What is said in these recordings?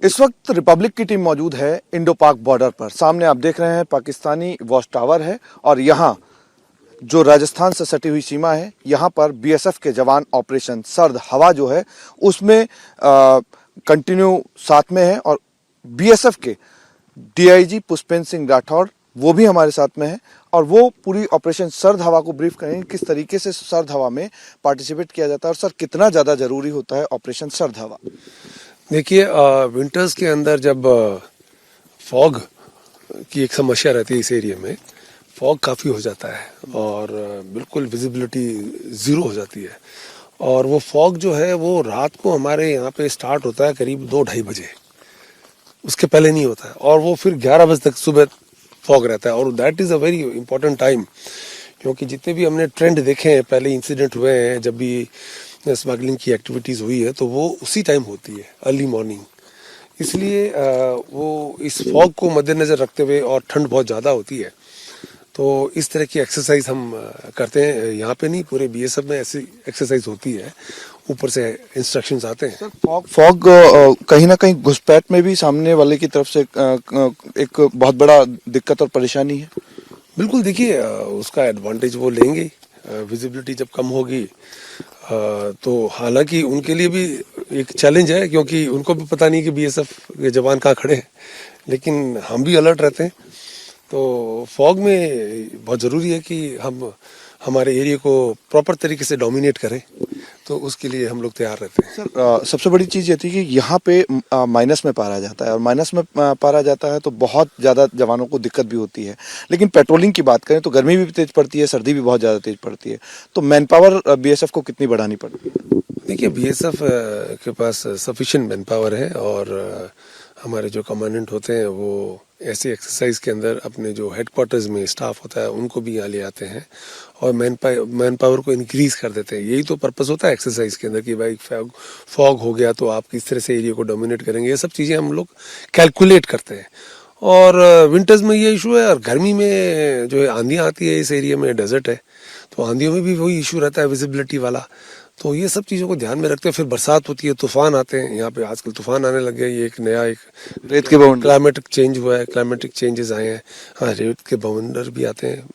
इस वक्त रिपब्लिक की टीम मौजूद है इंडो पाक बॉर्डर पर। सामने आप देख रहे हैं पाकिस्तानी वॉच टावर है और यहाँ जो राजस्थान से सटी हुई सीमा है, यहाँ पर बीएसएफ के जवान ऑपरेशन सर्द हवा जो है उसमें कंटिन्यू साथ में है और बीएसएफ के डीआईजी पुष्पेंद्र सिंह राठौड़ वो भी हमारे साथ में है और वो पूरी ऑपरेशन सर्द हवा को ब्रीफ करेंगे किस तरीके से सर्द हवा में पार्टिसिपेट किया जाता है और सर कितना ज़्यादा ज़रूरी होता है ऑपरेशन सर्द हवा। देखिए, विंटर्स के अंदर जब फॉग की एक समस्या रहती है, इस एरिया में फॉग काफ़ी हो जाता है और बिल्कुल विजिबिलिटी ज़ीरो हो जाती है। और वो फॉग जो है वो रात को हमारे यहाँ पे स्टार्ट होता है करीब 2-2:30 बजे, उसके पहले नहीं होता है और वो फिर 11 बजे तक सुबह फॉग रहता है। और that is a very important time, क्योंकि जितने भी हमने ट्रेंड देखे हैं, पहले इंसिडेंट हुए हैं जब भी स्मगलिंग की एक्टिविटीज़ हुई है, तो वो उसी टाइम होती है, अर्ली मॉर्निंग। इसलिए वो इस फॉग को मद्देनज़र रखते हुए और ठंड बहुत ज़्यादा होती है, तो इस तरह की एक्सरसाइज हम करते हैं। यहाँ पे नहीं, पूरे बीएसएफ में ऐसी एक्सरसाइज होती है, ऊपर से इंस्ट्रक्शंस आते हैं। फॉग कहीं ना कहीं घुसपैठ में भी सामने वाले की तरफ से एक बहुत बड़ा दिक्कत और परेशानी है। बिल्कुल, देखिए उसका एडवांटेज वो लेंगे। विजिबिलिटी जब कम होगी तो हालांकि उनके लिए भी एक चैलेंज है, क्योंकि उनको भी पता नहीं कि बीएसएफ के जवान कहाँ खड़े हैं, लेकिन हम भी अलर्ट रहते हैं। तो फॉग में बहुत ज़रूरी है कि हम हमारे एरिया को प्रॉपर तरीके से डोमिनेट करें, तो उसके लिए हम लोग तैयार रहते हैं। सर सबसे बड़ी चीज़ ये थी कि यहाँ पे माइनस में पारा जाता है और माइनस में पारा जाता है तो बहुत ज़्यादा जवानों को दिक्कत भी होती है। लेकिन पेट्रोलिंग की बात करें तो गर्मी भी तेज़ पड़ती है, सर्दी भी बहुत ज़्यादा तेज़ पड़ती है, तो मैन पावर बीएसएफ को कितनी बढ़ानी पड़ती है? देखिए, बीएसएफ के पास सफिशिएंट मैन पावर है और हमारे जो कमांडेंट होते हैं वो ऐसी एक्सरसाइज के अंदर अपने जो हेडक्वार्टर्स में स्टाफ होता है उनको भी यहाँ ले आते हैं और मैन पावर को इंक्रीज कर देते हैं। यही तो पर्पस होता है एक्सरसाइज के अंदर कि भाई फॉग हो गया तो आप किस तरह से एरिया को डोमिनेट करेंगे, ये सब चीज़ें हम लोग कैलकुलेट करते हैं। और विंटर्स में ये इशू है, और गर्मी में जो है आंधियाँ आती है, इस एरिया में डेजर्ट है तो आंधियों में भी वही इशू रहता है, विजिबिलिटी वाला। तो ये सब चीज़ों को ध्यान में रखते हैं। फिर बरसात होती है, तूफान आते हैं, यहाँ पे आजकल तूफान आने लग गए। ये एक नया एक रेत के भवन क्लाइमेटिक चेंज हुआ है, क्लाइमेटिक चेंजेस आए हैं। हाँ, रेत के बवंडर भी आते हैं,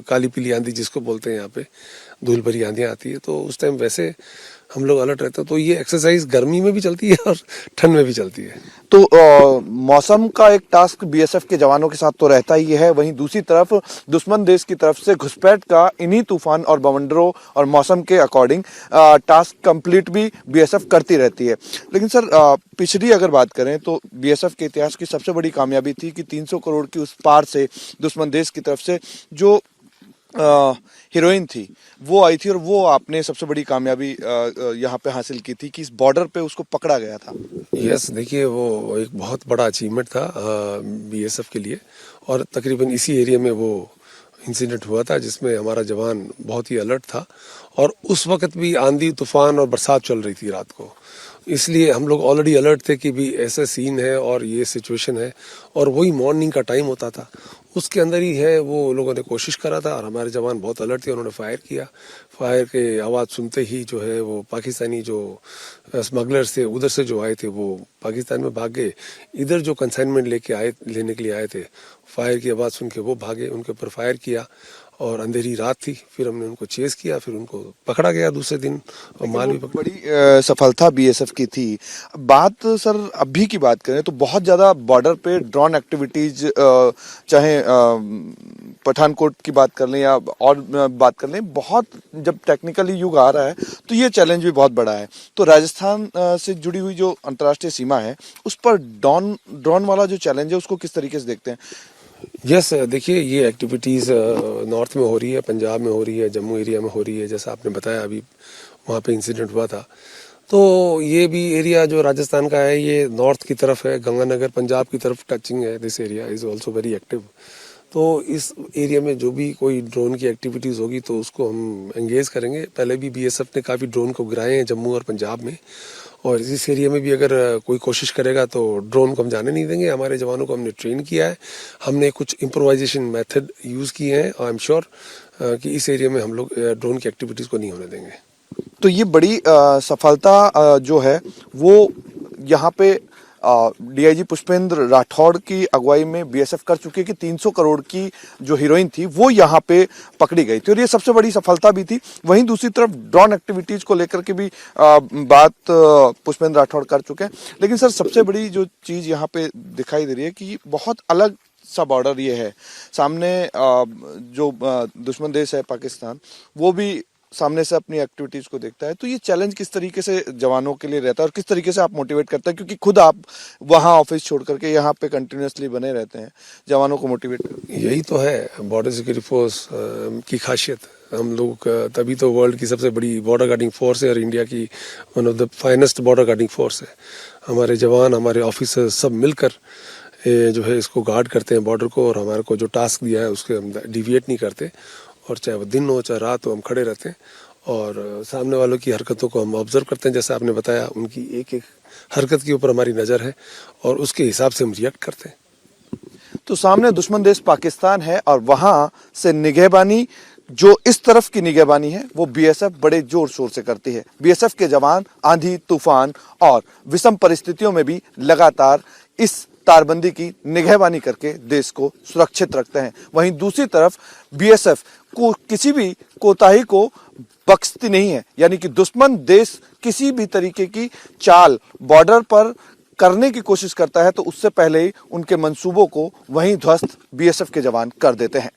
काली पीली आंधी जिसको बोलते हैं, यहाँ पे धूल भरी आंधियाँ आती है, तो उस टाइम वैसे हम लोग अलर्ट रहते हैं। तो ये एक्सरसाइज गर्मी में भी चलती है और ठंड में भी चलती है। तो मौसम का एक टास्क बीएसएफ के जवानों के साथ तो रहता ही है, वहीं दूसरी तरफ दुश्मन देश की तरफ से घुसपैठ का इन्हीं तूफान और बवंडरों और मौसम के अकॉर्डिंग टास्क कंप्लीट भी बीएसएफ करती रहती है। लेकिन सर पिछली अगर बात करें तो बीएसएफ के इतिहास की सबसे बड़ी कामयाबी थी कि 300 करोड़ की उस पार से दुश्मन देश की तरफ से जो हीरोइन थी वो आई थी और वो आपने सबसे बड़ी कामयाबी यहाँ पे हासिल की थी कि इस बॉर्डर पे उसको पकड़ा गया था। यस, देखिए वो एक बहुत बड़ा अचीवमेंट था बीएसएफ के लिए, और तकरीबन इसी एरिया में वो इंसिडेंट हुआ था जिसमें हमारा जवान बहुत ही अलर्ट था और उस वक्त भी आंधी तूफान और बरसात चल रही थी रात को। इसलिए हम लोग ऑलरेडी अलर्ट थे कि भी ऐसा सीन है और ये सिचुएशन है, और वही मॉर्निंग का टाइम होता था, उसके अंदर ही है वो लोगों ने कोशिश करा था और हमारे जवान बहुत अलर्ट थे, उन्होंने फायर किया। फायर के आवाज़ सुनते ही जो है वो पाकिस्तानी जो स्मगलर्स थे उधर से जो आए थे वो पाकिस्तान में भाग गए। इधर जो कंसाइनमेंट लेने के लिए आए थे, फायर की आवाज़ सुन के वो भागे, उनके ऊपर फायर किया और अंधेरी रात थी। फिर हमने उनको चेस किया, फिर उनको पकड़ा गया दूसरे दिन और माल भी पकड़ा। बड़ी सफलता बीएसएफ की थी। बात सर अभी की बात करें तो बहुत ज़्यादा बॉर्डर पे ड्रोन एक्टिविटीज, चाहे पठानकोट की बात कर लें या और बात कर लें, बहुत जब टेक्निकली युग आ रहा है तो ये चैलेंज भी बहुत बड़ा है। तो राजस्थान से जुड़ी हुई जो अंतर्राष्ट्रीय सीमा है उस पर ड्रोन वाला जो चैलेंज है उसको किस तरीके से देखते हैं? यस, देखिए ये एक्टिविटीज़ नॉर्थ में हो रही है, पंजाब में हो रही है, जम्मू एरिया में हो रही है, जैसा आपने बताया अभी वहाँ पे इंसिडेंट हुआ था। तो ये भी एरिया जो राजस्थान का है ये नॉर्थ की तरफ है, गंगानगर पंजाब की तरफ टचिंग है। This area is also very active. तो इस एरिया में जो भी कोई ड्रोन की एक्टिविटीज़ होगी तो उसको हम एंगेज करेंगे। पहले भी बीएसएफ ने काफ़ी ड्रोन को गिराए हैं जम्मू और पंजाब में, और इस एरिया में भी अगर कोई कोशिश करेगा तो ड्रोन को हम जाने नहीं देंगे। हमारे जवानों को हमने ट्रेन किया है, हमने कुछ इम्प्रोवाइजेशन मेथड यूज़ किए हैं, आई एम श्योर कि इस एरिया में हम लोग ड्रोन की एक्टिविटीज़ को नहीं होने देंगे। तो ये बड़ी सफलता जो है वो यहाँ पे डीआईजी पुष्पेंद्र राठौड़ की अगुवाई में बीएसएफ कर चुकी है कि 300 करोड़ की जो हीरोइन थी वो यहाँ पे पकड़ी गई थी और ये सबसे बड़ी सफलता भी थी। वहीं दूसरी तरफ ड्रोन एक्टिविटीज को लेकर के भी बात पुष्पेंद्र राठौड़ कर चुके हैं। लेकिन सर सबसे बड़ी जो चीज यहाँ पे दिखाई दे रही है कि बहुत अलग सा बॉर्डर ये है। सामने जो दुश्मन देश है पाकिस्तान, वो भी सामने से अपनी एक्टिविटीज को देखता है। तो ये चैलेंज किस तरीके से जवानों के लिए रहता है और किस तरीके से आप मोटिवेट करते हैं, क्योंकि खुद आप वहाँ ऑफिस छोड़ करके यहाँ पे कंटिन्यूसली बने रहते हैं, जवानों को मोटिवेट करते हैं? यही तो है बॉर्डर सिक्योरिटी फोर्स की खासियत। हम लोग तभी तो वर्ल्ड की सबसे बड़ी बॉर्डर गार्डिंग फोर्स है और इंडिया की one of the finest border guarding force है। हमारे जवान, हमारे ऑफिसर सब मिलकर जो है इसको गार्ड करते हैं बॉर्डर को, और हमारे को जो टास्क दिया है उसके हम डिविएट नहीं करते, और चाहे वो दिन हो चाहे रात हो हम खड़े रहते हैं और सामने वालों की हरकतों को हम ऑब्जर्व करते हैं। जैसे आपने बताया, उनकी एक एक हरकत के ऊपर हमारी नज़र है और उसके हिसाब से हम रिएक्ट करते हैं। तो सामने दुश्मन देश पाकिस्तान है और वहां से निगहबानी, जो इस तरफ की निगहबानी है वो बीएसएफ बड़े जोर शोर से करती है। बीएसएफ के जवान आंधी तूफान और विषम परिस्थितियों में भी लगातार इस तारबंदी की निगहबानी करके देश को सुरक्षित रखते हैं। वहीं दूसरी तरफ बीएसएफ को किसी भी कोताही को बख्शती नहीं है, यानी कि दुश्मन देश किसी भी तरीके की चाल बॉर्डर पर करने की कोशिश करता है तो उससे पहले ही उनके मंसूबों को वहीं ध्वस्त बीएसएफ के जवान कर देते हैं।